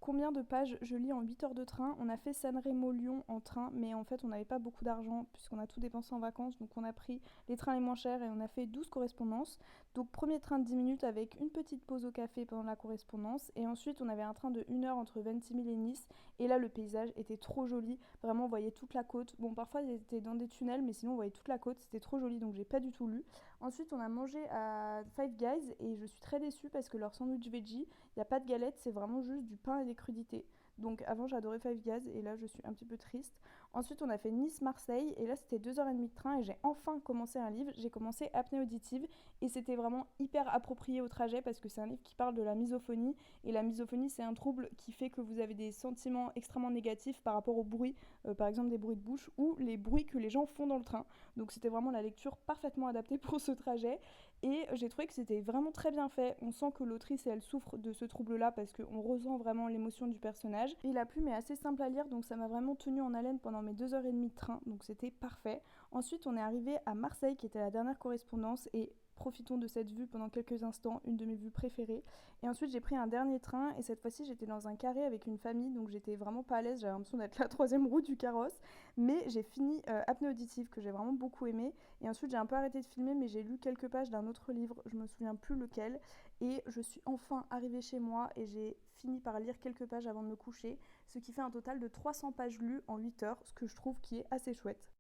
combien de pages je lis en 8 heures de train. On a fait Sanremo-Lyon en train, mais en fait on n'avait pas beaucoup d'argent puisqu'on a tout dépensé en vacances, donc on a pris les trains les moins chers et on a fait 12 correspondances. Donc premier train de 10 minutes avec une petite pause au café pendant la correspondance, et ensuite on avait un train de 1 heure entre Ventimille et Nice, et là le paysage était trop joli, vraiment on voyait toute la côte. Bon, parfois il était dans des tunnels, mais sinon on voyait toute la côte, c'était trop joli, donc j'ai pas du tout lu. Ensuite on a mangé à Five Guys et je suis très déçue parce que leur sandwich veggie, il n'y a pas de galette, c'est vraiment juste du pain et des crudités. Donc avant j'adorais Five Guys et là je suis un petit peu triste. Ensuite on a fait Nice-Marseille et là c'était 2h30 de train et j'ai enfin commencé un livre. J'ai commencé Apnée auditive et c'était vraiment hyper approprié au trajet parce que c'est un livre qui parle de la misophonie. Et la misophonie, c'est un trouble qui fait que vous avez des sentiments extrêmement négatifs par rapport au bruit, par exemple des bruits de bouche ou les bruits que les gens font dans le train. Donc c'était vraiment la lecture parfaitement adaptée pour ce trajet. Et j'ai trouvé que c'était vraiment très bien fait. On sent que l'autrice, elle souffre de ce trouble-là parce qu'on ressent vraiment l'émotion du personnage. Et la plume est assez simple à lire, donc ça m'a vraiment tenue en haleine pendant mes 2h30 de train, donc c'était parfait. Ensuite, on est arrivé à Marseille, qui était la dernière correspondance, et profitons de cette vue pendant quelques instants, une de mes vues préférées. Et ensuite j'ai pris un dernier train et cette fois-ci j'étais dans un carré avec une famille, donc j'étais vraiment pas à l'aise, j'avais l'impression d'être la troisième roue du carrosse. Mais j'ai fini Apnée auditive que j'ai vraiment beaucoup aimé. Et ensuite j'ai un peu arrêté de filmer, mais j'ai lu quelques pages d'un autre livre, je me souviens plus lequel. Et je suis enfin arrivée chez moi et j'ai fini par lire quelques pages avant de me coucher, ce qui fait un total de 300 pages lues en 8 heures, ce que je trouve qui est assez chouette.